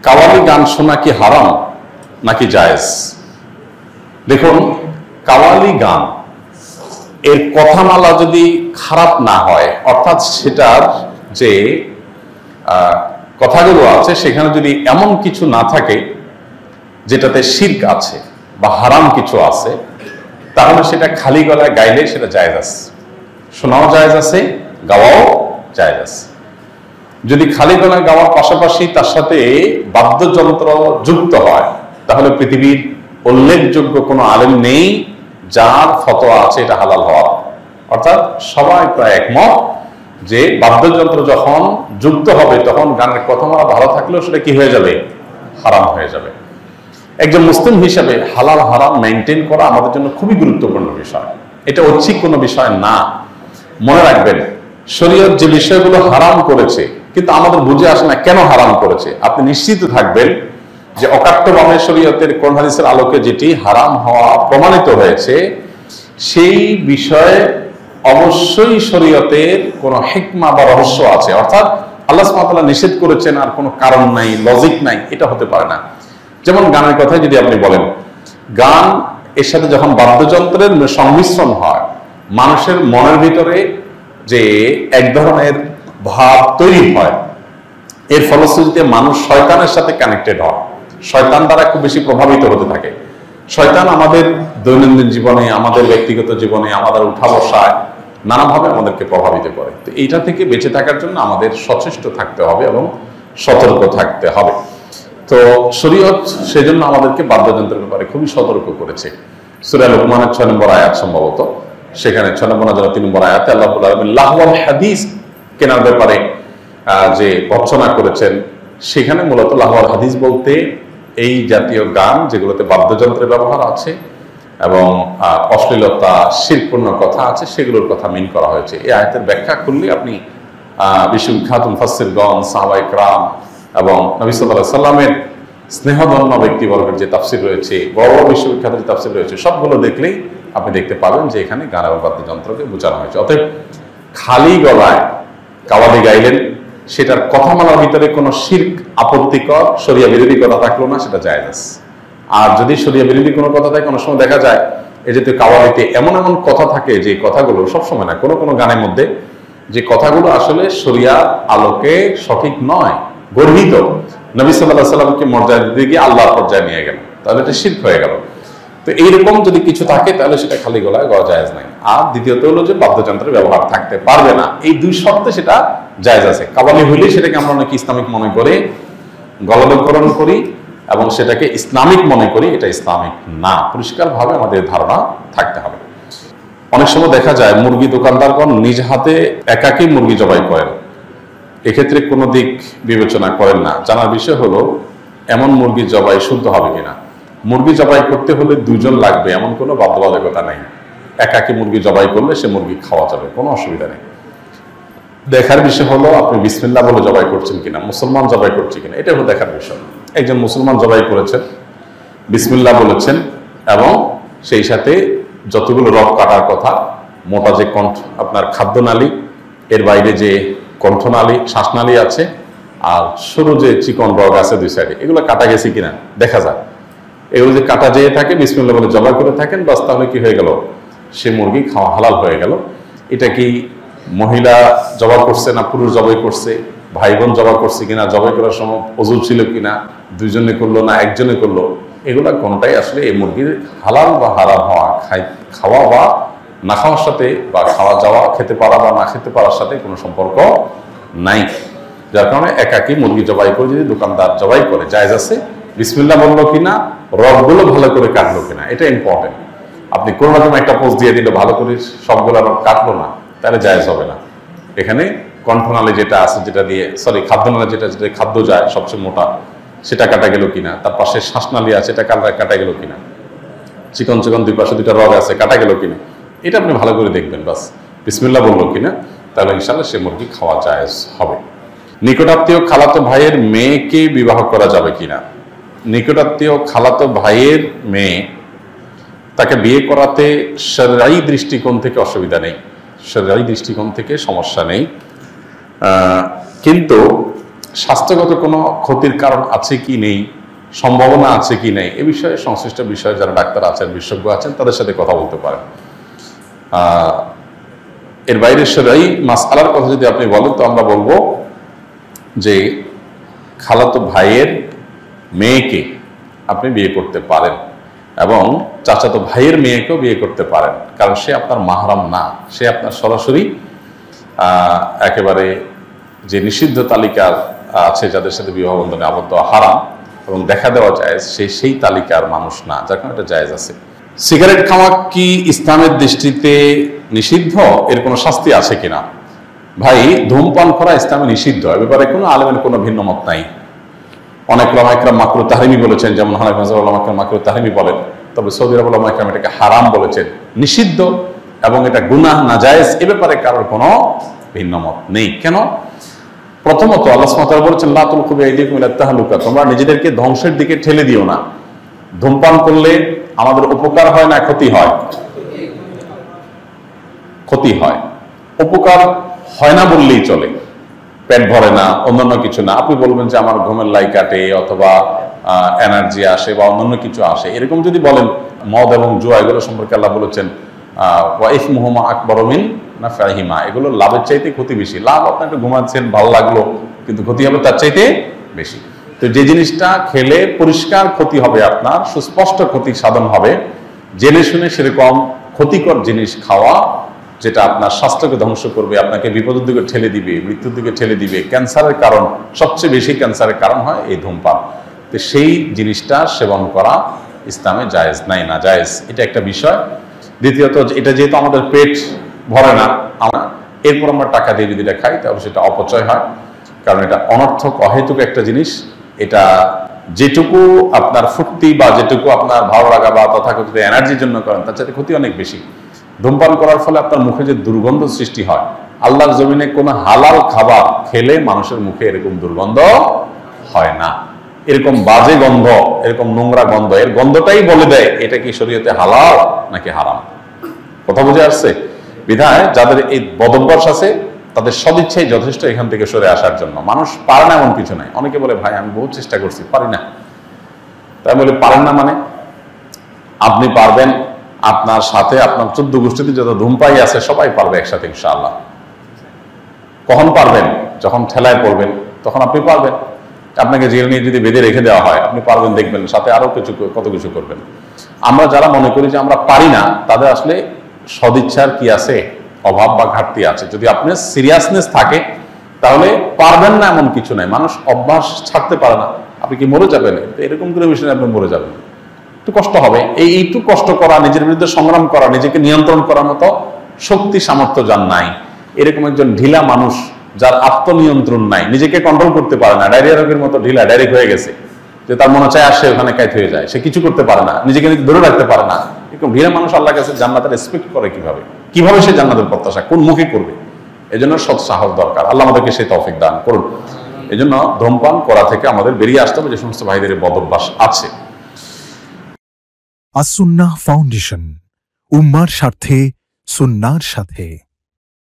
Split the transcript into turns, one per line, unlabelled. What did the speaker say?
কাওয়ালি গান শোনা কি হারাম নাকি জায়েজ? দেখুন, কাওয়ালি গান এর কথামালা যদি খারাপ না হয়, অর্থাৎ সেটার যে কথাগুলো আছে সেখানে যদি এমন কিছু না থাকে যেটাতে শিরক আছে বা হারাম কিছু আছে, তাহলে সেটা খালি গলায় গাইলে সেটা জায়েজ আছে, শোনাও জায়েজ আছে, গাওয়াও জায়েজ আছে। যদি খালি গলায় গাওয়ার পাশাপাশি তার সাথে বাদ্যযন্ত্র যুক্ত হয়, তাহলে পৃথিবীর উল্লেখযোগ্য কোনো আলেম নেই যার ফতোয়া আছে এটা হালাল হওয়ার। অর্থাৎ সবাই প্রায় একমত যে বাদ্যযন্ত্র যখন যুক্ত হবে তখন গানের কথামালা ভালো থাকলেও সেটা কি হয়ে যাবে? হারাম হয়ে যাবে। একজন মুসলিম হিসাবে হালাল হারাম মেনটেন করা আমাদের জন্য খুবই গুরুত্বপূর্ণ বিষয়। এটা ঐচ্ছিক কোনো বিষয় না। মনে রাখবেন, শরীয়ত যে বিষয়গুলো হারাম করেছে কিন্তু আমাদের বুঝে আসে না কেন হারাম করেছে, আপনি নিশ্চিত থাকবেন যে অকাট্যভাবে শরীয়তের কোরআন হাদিসের আলোকে যেটি হারাম হওয়া প্রমাণিত হয়েছে সেই বিষয়ে অবশ্যই শরীয়তের কোনো হিকমা বা রহস্য আছে। অর্থাৎ আল্লাহ সুবহানাহু ওয়া তাআলা নিষেধ করেছেন আর কোনো কারণ নাই, লজিক নাই, এটা হতে পারে না। যেমন গানের কথাই যদি আপনি বলেন, গান এর সাথে যখন বাদ্যযন্ত্রের সংমিশ্রণ হয়, মানুষের মনের ভিতরে যে এক ধরনের ভাব তৈরি হয়, এর ফলশ্রুতিতে মানুষ শয়তানের সাথে কানেক্টেড হয়, শয়তান দ্বারা খুব বেশি প্রভাবিত হতে থাকে। শয়তান আমাদের দৈনন্দিন জীবনে, আমাদের ব্যক্তিগত জীবনে, আমাদের উঠা বসায় নানাভাবে আমাদেরকে প্রভাবিত করে। তো এইটা থেকে বেঁচে থাকার জন্য আমাদের সচেষ্ট থাকতে হবে এবং সতর্ক থাকতে হবে। তো শরীয়ত সেজন্য আমাদেরকে বাদ্যযন্ত্রের ব্যাপারে খুবই সতর্ক করেছে। সূরা লুকমানের 6 নম্বর আয়াত, সম্ভবত সেখানে 6 নম্বর না 3 নম্বর আয়াতে আল্লাহ রাব্বুল আলামিন লাহওয়াল হাদিস কেনার ব্যাপারে যে ভর্ৎসনা করেছেন, সেখানে মূলত লাহওয়াল হাদিস বলতে এই জাতীয় গান যেগুলোতে বাদ্যযন্ত্রের ব্যবহার আছে এবং অশ্লীলতা, শিরকপূর্ণ কথা আছে, সেগুলোর কথা মিন করা হয়েছে। এই আয়াতের ব্যাখ্যা করলে আপনি বিশ্ববিখ্যাত মুফাসসিরগণ, সাহাবায়ে কেরাম এবং নবী সাল্লাল্লাহু আলাইহি সাল্লামের স্নেহধন্য ব্যক্তিবর্গের যে তাফসির রয়েছে, বড় বড় বিশ্ববিখ্যাত যে তাফসির রয়েছে, সবগুলো দেখলেই আপনি দেখতে পাবেন যে এখানে গান এবং বাদ্যযন্ত্রকে বোঝানো হয়েছে। অতএব খালি গলায় কাওয়ালি গাইলেন, সেটার কথামালার ভিতরে কোনো শিরক, আপত্তিকর, শরিয়া বিরোধী কথা থাকলো না, সেটা জায়েজ আছে। আর যদি শরিয়া বিরোধী কোনো কথা থাকে, অনেক সময় দেখা যায় এই যে কাওয়ালিতে এমন এমন কথা থাকে যে কথাগুলো সবসময় না, কোনো কোনো গানের মধ্যে যে কথাগুলো আসলে শরিয়ার আলোকে সঠিক নয়, গর্হিত, নবী সাল্লাল্লাহু আলাইহি সাল্লামকে মর্যাদা দিয়ে গিয়ে আল্লাহর পর্যায়ে নিয়ে গেল, তাহলে এটা শিরক হয়ে গেল। তো এইরকম যদি কিছু থাকে তাহলে সেটা খালি গলায় গাওয়া জায়েজ নাই। আর দ্বিতীয়ত হলো যে বাদ্যযন্ত্রের ব্যবহার থাকতে পারবে না, এই দুই শর্তে সেটা জায়েজ আছে। কাওয়ালি হইলে সেটাকে আমরা অনেকে ইসলামিক মনে করে গলদকরণ করি এবং সেটাকে ইসলামিক মনে করি, এটা ইসলামিক না। পরিষ্কারভাবে আমাদের ধারণা থাকতে হবে। অনেক সময় দেখা যায় মুরগি দোকানদারগণ নিজ হাতে একাকী মুরগি জবাই করেন, এক্ষেত্রে কোনো দিক বিবেচনা করেন না। জানার বিষয় হলো এমন মুরগি জবাই শুদ্ধ হবে কিনা। মুরগি জবাই করতে হলে দুজন লাগবে এমন কোনো বাধ্যবাধকতা নেই। একাকী মুরগি জবাই করলে সে মুরগি খাওয়া যাবে, কোনো অসুবিধা নেই। দেখার বিষয় হলো আপনি বিসমিল্লাহ বলে জবাই করছেন কিনা, মুসলমান জবাই করছে কিনা, এটা হলো দেখার বিষয়। একজন মুসলমান জবাই করেছেন, বিসমিল্লাহ বলেছেন এবং সেই সাথে যতগুলো রগ কাটার কথা, মোটা যে কণ্ঠ আপনার খাদ্যনালী, এর বাইরে যে কণ্ঠনালী, শ্বাসনালী আছে, আর সরু যে চিকন রগ আছে দুই সাইডে, এগুলো কাটা গেছে কিনা দেখা যায়। এগুলো যে কাটা যেয়ে থাকে, বিসমিল্লাহ বলে জবাই করে থাকেন, বাস তাহলে কি হয়ে গেল, সে মুরগি খাওয়া হালাল হয়ে গেল। এটা কি মহিলা জবাই করছে না পুরুষ জবাই করছে, ভাই বোন জবাই করছে কিনা, জবাই করার সময় ওযু ছিল কিনা, দুইজনে করলো না একজনে করলো, এগুলা কোনটাই আসলে এই মুরগির হালাল বা হারাম হওয়া, খাওয়া বা না খাওয়ার সাথে, বা খাওয়া যাওয়া, খেতে পারা বা না খেতে পারার সাথে কোনো সম্পর্ক নাই। যার কারণে একাকী মুরগি জবাই করে যদি দোকানদার জবাই করে, জায়েজ আছে। বিসমিল্লাহ বললো কিনা, রগগুলো ভালো করে কাটলো কিনা, এটা ইম্পর্টেন্ট। আপনি কোনো রকম একটা পোস্ট দিয়ে দিলে ভালো করে সবগুলো রগ কাটলো না, তাহলে জায়েজ হবে না। এখানে কণ্ঠনালী যেটা আছে, যেটা দিয়ে খাদ্যনালী যেটা খাদ্য যায় সবচেয়ে মোটা, সেটা কাটা গেল কিনা, তার পাশে শ্বাসনালী আছে, এটা কাটা গেল কিনা, চিকন চিকন দুই পাশে দুইটা রগ আছে, কাটা গেল কিনা, এটা আপনি ভালো করে দেখবেন। বাস বিসমিল্লাহ বললো কিনা, তাহলে ইনশাআল্লাহ সে মুরগি খাওয়া জায়েজ হবে। নিকটাত্মীয় খালাতো ভাইয়ের মেয়েকে বিবাহ করা যাবে কিনা। নিকটাত্মীয় খালাতো ভাইয়ের মেয়ে, তাকে বিয়ে করাতে শরঈ দৃষ্টিকোণ থেকে অসুবিধা নেই, শরঈ দৃষ্টিকোণ থেকে সমস্যা নেই। কিন্তু স্বাস্থ্যগত কোনো ক্ষতির কারণ আছে কি নেই, সম্ভাবনা আছে কি নেই, এ বিষয়ে সংশ্লিষ্ট বিষয়ে যারা ডাক্তার আছেন, বিশেষজ্ঞ আছেন, তাদের সাথে কথা বলতে পারেন। এর বাইরে সেটাই মাসআলার কথা যদি আপনি বলেন, তো আমরা বলবো যে খালাতো ভাইয়ের মেয়েকে আপনি বিয়ে করতে পারেন এবং চাচাতো ভাইয়ের মেয়েকেও বিয়ে করতে পারেন, কারণ সে আপনার মাহরাম না, সে আপনার সরাসরি একেবারে যে নিষিদ্ধ তালিকা আছে যাদের সাথে বিবাহ বন্ধনে আবদ্ধ হারাম এবং দেখা দেওয়া জায়েজ, সেই তালিকার মানুষ না, যার কারণে এটা জায়েজ আছে। সিগারেট খাওয়া কি ইসলামের দৃষ্টিতে নিষিদ্ধ? এর কোনো শাস্তি আছে কিনা? ভাই, ধূমপান করা ইসলামে নিষিদ্ধ, এ ব্যাপারে কোনো আলেমের কোনো ভিন্ন মত নাই। অনেক ওলামা ইকরাম মাকরুহ তাহরিমি বলেছেন, যেমন হানাফি মাযহাবের ওলামা ইকরাম মাকরুহ তাহরিমি বলেন, তবে সৌদি আরবের ওলামা ইকরাম এটাকে হারাম বলেছেন, নিষিদ্ধ এবং এটা গুনাহ নাজায়েজ, এ ব্যাপারে কারোর কোনো ভিন্ন মত নেই। কেন? প্রথমত আল্লাহ সুবহানাহু ওয়া তাআলা বলেছেন, লা তুলকু বিআইদিকুম ইলা তাহলুকা, তোমরা নিজেদেরকে ধ্বংসের দিকে ঠেলে দিও না। ধূমপান করলে আমাদের উপকার হয় না ক্ষতি হয়? ক্ষতি হয়। উপকার হয় না বললেই চলে, পেট ভরে না, অন্যান্য কিছু না। আপনি বলবেন যে আমার ঘুমের লাই কাটে অথবা এনার্জি আসে বা অন্যান্য কিছু আসে, এরকম যদি বলেন। মদ এবং জুয়া এগুলো সম্পর্কে আল্লাহ বলেছেন ওয়া ইসমুহুমা আকবারু মিন নাফআহিমা, এগুলো লাভের চাইতে ক্ষতি বেশি। লাভ আপনি একটু ঘুমাচ্ছেন, ভালো লাগলো, কিন্তু ক্ষতি হবে তার চাইতে বেশি। তো যে জিনিসটা খেলে পরিষ্কার ক্ষতি হবে, আপনার সুস্পষ্ট ক্ষতি সাধন হবে, জেনে শুনে সেরকম ক্ষতিকর জিনিস খাওয়া, যেটা আপনার স্বাস্থ্যকে ধ্বংস করবে, আপনাকে বিপদের দিকে ঠেলে দিবে, মৃত্যুর দিকে ঠেলে দিবে, ক্যান্সারের কারণ, সবচেয়ে বেশি ক্যান্সারের কারণ হয় এই ধূমপান। তো সেই জিনিসটা সেবন করা ইসলামে জায়েজ নাই, না জায়েজ, এটা একটা বিষয়। দ্বিতীয়ত, এটা যেহেতু আমাদের পেট ভরে না, এরপর আমরা টাকা দিয়ে যদি এটা খাই, তাহলে সেটা অপচয় হয়, কারণ এটা অনর্থক অহেতুক একটা জিনিস। এটা যেটুকু আপনার ফুর্তি বা যেটুকু আপনার ভালো লাগা বা তথাকথিত এনার্জির জন্য করেন, তার চাইতে ক্ষতি অনেক বেশি। ধূমপান করার ফলে আপনার মুখে যে দুর্গন্ধ সৃষ্টি হয়, আল্লাহর জমিনে কোনো হালাল খাবার খেলে মানুষের মুখে এরকম দুর্গন্ধ হয় না। এরকম বাজে গন্ধ, এরকম নোংরা গন্ধ, এর গন্ধটাই বলে দেয় এটা কি শরীয়তে হালাল নাকি হারাম। কথা বুঝে আসছে? বিধায় যাদের এই বদভ্যাস আছে, তাদের সদিচ্ছাই যথেষ্ট এখান থেকে সরে আসার জন্য। মানুষ পারে না এমন কিছু নাই। অনেকে বলে, ভাই আমি বহু চেষ্টা করছি, পারি না। তাই বলে পারেন না মানে? আপনি পারবেন, আপনার সাথে আপনার 14 গোষ্ঠীতে যত ধূমপাই আছে সবাই পারবে একসাথে ইনশাআল্লাহ। কখন পারবেন? যখন ঠেলায় পড়বেন, তখন আপনি পারবেন। আপনাকে জেল নিয়ে যদি বেঁধে রেখে দেওয়া হয়, আপনি পারবেন, দেখবেন সাথে আরো কত কিছু করবেন। আমরা যারা মনে করি যে আমরা পারি না, তাদের আসলে সদিচ্ছার কি আছে, অভাব বা ঘাটতি আছে। যদি আপনার সিরিয়াসনেস থাকে, তাহলে পারবেন না এমন কিছু নাই। মানুষ অভ্যাস ছাড়তে পারে না। আপনি কি মরে যাবেন? এরকম করে বিষয়ে আপনি মরে যাবেন, একটু কষ্ট হবে। এইটু কষ্ট করা, নিজের বিরুদ্ধে সংগ্রাম করা, নিজেকে নিয়ন্ত্রণ করার মতো শক্তি সামর্থ্য যার নাই, এরকম একজন ঢিলা মানুষ, যার আত্মনিয়ন্ত্রণ নাই, নিজেকে কন্ট্রোল করতে পারে না, ডায়রিয়া রোগের মতো ঢিলা, ডাইরেক্ট হয়ে গেছে, যে তার মনে চায় আসে ওখানে কাইত হয়ে যায়, সে কিছু করতে পারে না, নিজেকে ধরে রাখতে পারে না, এরকম ঢিলা মানুষ আল্লাহর কাছে জান্নাতের এক্সপেক্ট করে কিভাবে সে জান্নাতের প্রত্যাশা কোন মুখে করবে? এজন্য সৎ সাহস দরকার। আল্লাহ আমাদেরকে সেই তৌফিক দান করুন। এজন্য ধূমপান করা থেকে আমাদের বেরিয়ে আসতে হবে, যে সমস্ত ভাইদের বদভ্যাস আছে।
আস-সুন্নাহ ফাউন্ডেশন, উম্মার স্বার্থে সুন্নাহর সাথে।